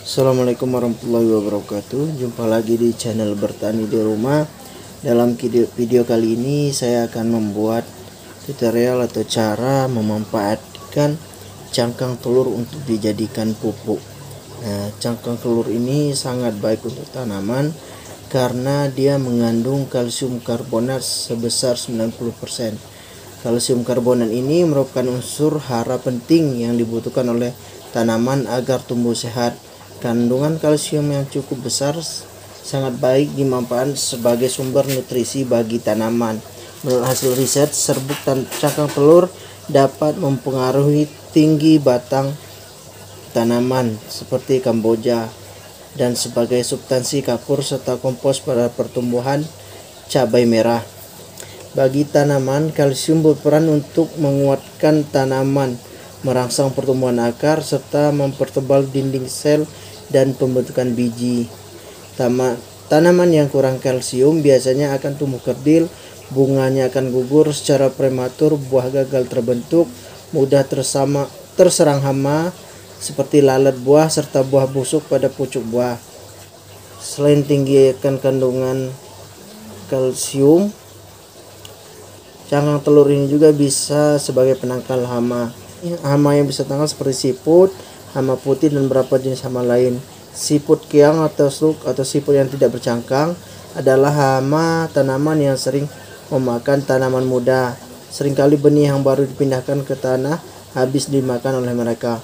Assalamualaikum warahmatullahi wabarakatuh. Jumpa lagi di channel Bertani di Rumah. Dalam video kali ini saya akan membuat tutorial atau cara memanfaatkan cangkang telur untuk dijadikan pupuk. Nah, cangkang telur ini sangat baik untuk tanaman karena dia mengandung kalsium karbonat sebesar 90%. Kalsium karbonat ini merupakan unsur hara penting yang dibutuhkan oleh tanaman agar tumbuh sehat. Kandungan kalsium yang cukup besar sangat baik dimanfaatkan sebagai sumber nutrisi bagi tanaman. Menurut hasil riset, serbuk cangkang telur dapat mempengaruhi tinggi batang tanaman seperti Kamboja dan sebagai substansi kapur serta kompos pada pertumbuhan cabai merah. Bagi tanaman, kalsium berperan untuk menguatkan tanaman, merangsang pertumbuhan akar, serta mempertebal dinding sel dan pembentukan biji. Tanaman yang kurang kalsium biasanya akan tumbuh kerdil, bunganya akan gugur secara prematur, buah gagal terbentuk, mudah terserang hama seperti lalat buah, serta buah busuk pada pucuk buah. Selain tinggi akan kandungan kalsium, cangkang telur ini juga bisa sebagai penangkal hama. Hama yang bisa tangkal seperti siput, hama putih, dan beberapa jenis hama lain. Siput keong atau slug atau siput yang tidak bercangkang adalah hama tanaman yang sering memakan tanaman muda. Seringkali benih yang baru dipindahkan ke tanah habis dimakan oleh mereka.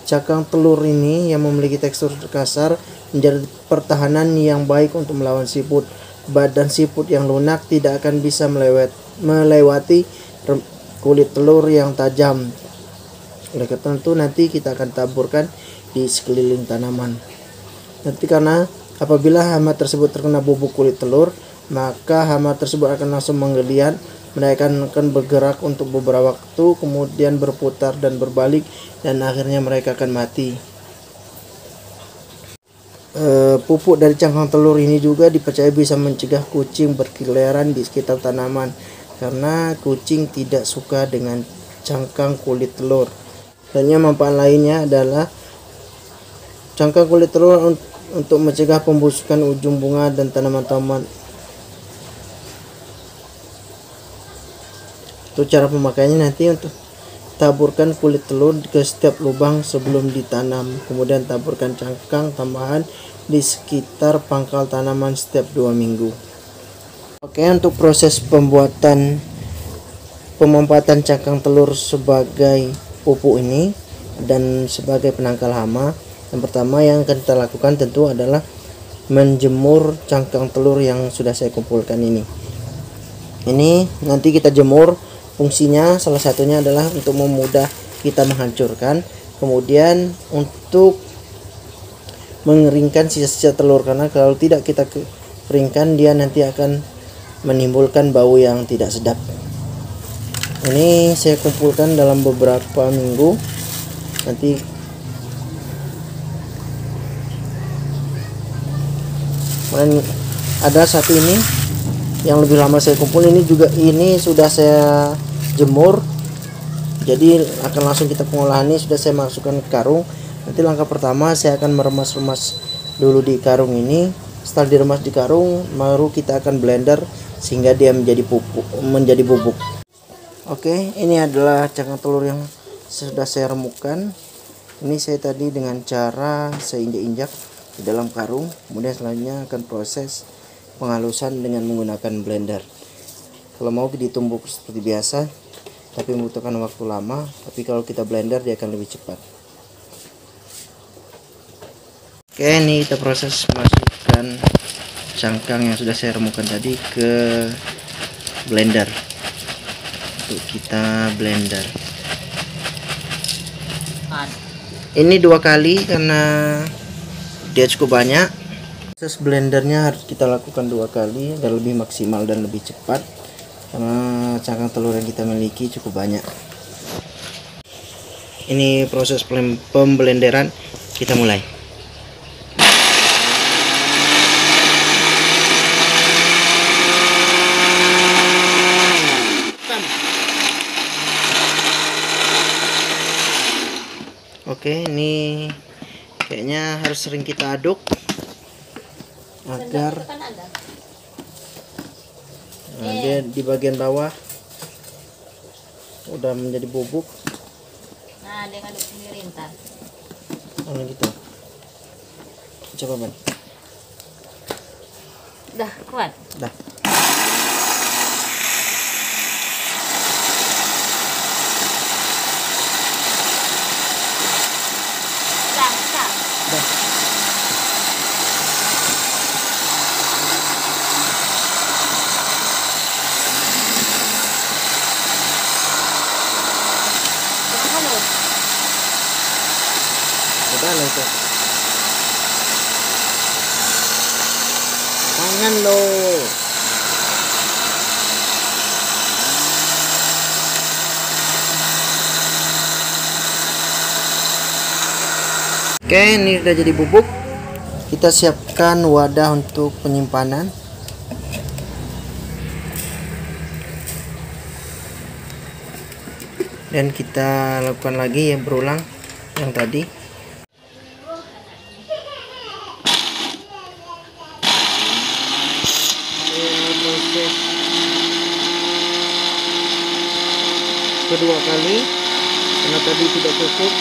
Cangkang telur ini yang memiliki tekstur kasar menjadi pertahanan yang baik untuk melawan siput. Badan siput yang lunak tidak akan bisa melewati kulit telur yang tajam. Oleh karena itu nanti kita akan taburkan di sekeliling tanaman. Nanti karena apabila hama tersebut terkena bubuk kulit telur, maka hama tersebut akan langsung menggeliat. Mereka akan bergerak untuk beberapa waktu, kemudian berputar dan berbalik, dan akhirnya mereka akan mati. Pupuk dari cangkang telur ini juga dipercaya bisa mencegah kucing berkeliaran di sekitar tanaman, karena kucing tidak suka dengan cangkang kulit telur. Dan manfaat lainnya adalah cangkang kulit telur untuk mencegah pembusukan ujung bunga dan tanaman-tanaman. Untuk cara pemakaiannya nanti untuk taburkan kulit telur ke setiap lubang sebelum ditanam, kemudian taburkan cangkang tambahan di sekitar pangkal tanaman setiap 2 minggu. Oke, untuk proses pemanfaatan cangkang telur sebagai pupuk ini dan sebagai penangkal hama, yang pertama yang akan kita lakukan tentu adalah menjemur cangkang telur yang sudah saya kumpulkan ini. Ini nanti kita jemur. Fungsinya salah satunya adalah untuk memudah kita menghancurkan, kemudian untuk mengeringkan sisa-sisa telur, karena kalau tidak kita keringkan dia nanti akan menimbulkan bau yang tidak sedap. Ini saya kumpulkan dalam beberapa minggu. Nanti kemudian ada satu ini yang lebih lama saya kumpul, ini juga ini sudah saya jemur, jadi akan langsung kita pengolahan. Ini sudah saya masukkan ke karung. Nanti langkah pertama saya akan meremas-remas dulu di karung ini. Setelah diremas di karung, baru kita akan blender sehingga dia menjadi bubuk. Oke, ini adalah cangkang telur yang sudah saya remukkan. Ini saya tadi dengan cara saya injak-injak di dalam karung, kemudian selanjutnya akan proses penghalusan dengan menggunakan blender. Kalau mau ditumbuk seperti biasa, tapi membutuhkan waktu lama, tapi kalau kita blender dia akan lebih cepat. Oke, ini kita proses masukkan cangkang yang sudah saya remukkan tadi ke blender. Untuk kita blender ini 2 kali karena dia cukup banyak. Proses blendernya harus kita lakukan 2 kali agar lebih maksimal dan lebih cepat, karena cangkang telur yang kita miliki cukup banyak. Ini proses pemblenderan, kita mulai. Oke, ini Kayaknya harus sering kita aduk agar dia di bagian bawah udah menjadi bubuk. Nah, dia ngaduk sendiri ntar. Oh gitu. Coba Ban. Udah kuat. Dah. Dah. Udah lah itu. Tangan lo. Oke, ini udah jadi bubuk. Kita siapkan wadah untuk penyimpanan. Dan kita lakukan lagi yang berulang yang tadi. Kedua kali karena tadi tidak cukup.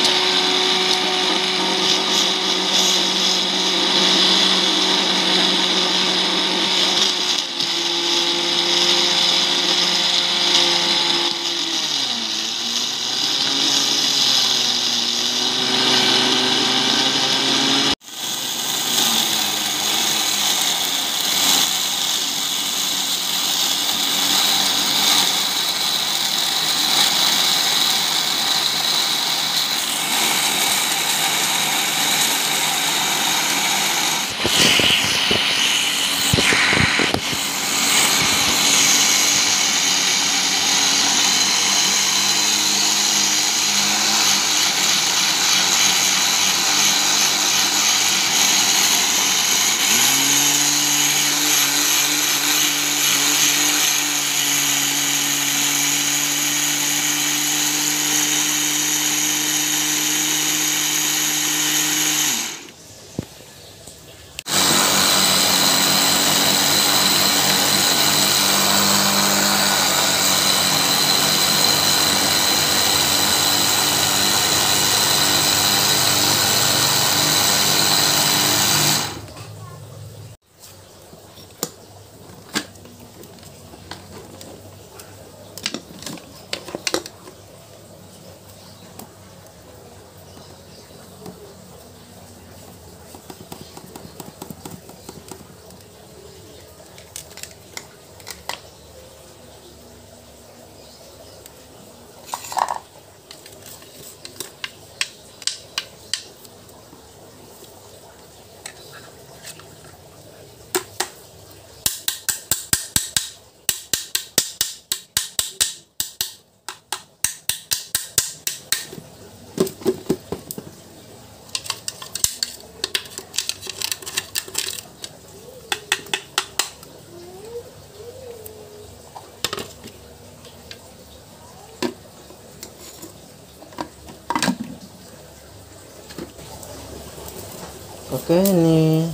Oke, ini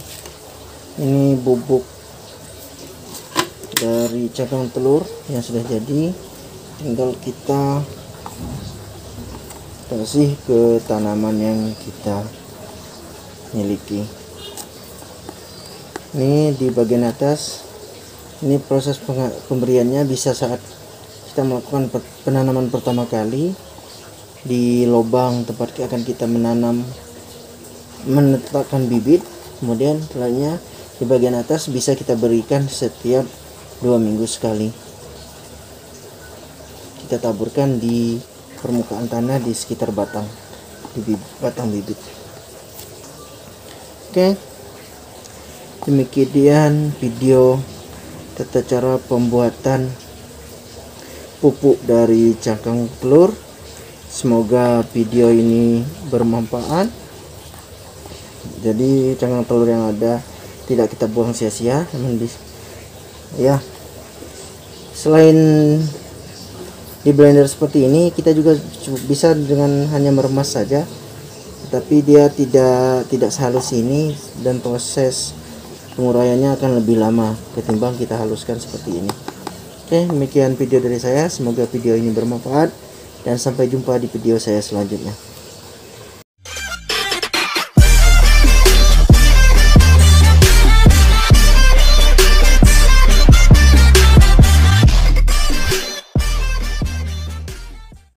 bubuk dari cangkang telur yang sudah jadi, tinggal kita kasih ke tanaman yang kita miliki. Ini di bagian atas. Ini proses pemberiannya bisa saat kita melakukan penanaman pertama kali di lubang tempat akan kita menetapkan bibit. Kemudian setelahnya di bagian atas bisa kita berikan setiap 2 minggu sekali. Kita taburkan di permukaan tanah di sekitar batang bibit. Oke, demikian video tata cara pembuatan pupuk dari cangkang telur. Semoga video ini bermanfaat. Jadi cangkang telur yang ada tidak kita buang sia-sia, ya. Selain di blender seperti ini, kita juga bisa dengan hanya meremas saja. tapi dia tidak sehalus ini, dan proses penguraiannya akan lebih lama ketimbang kita haluskan seperti ini. Oke, demikian video dari saya. Semoga video ini bermanfaat dan sampai jumpa di video saya selanjutnya.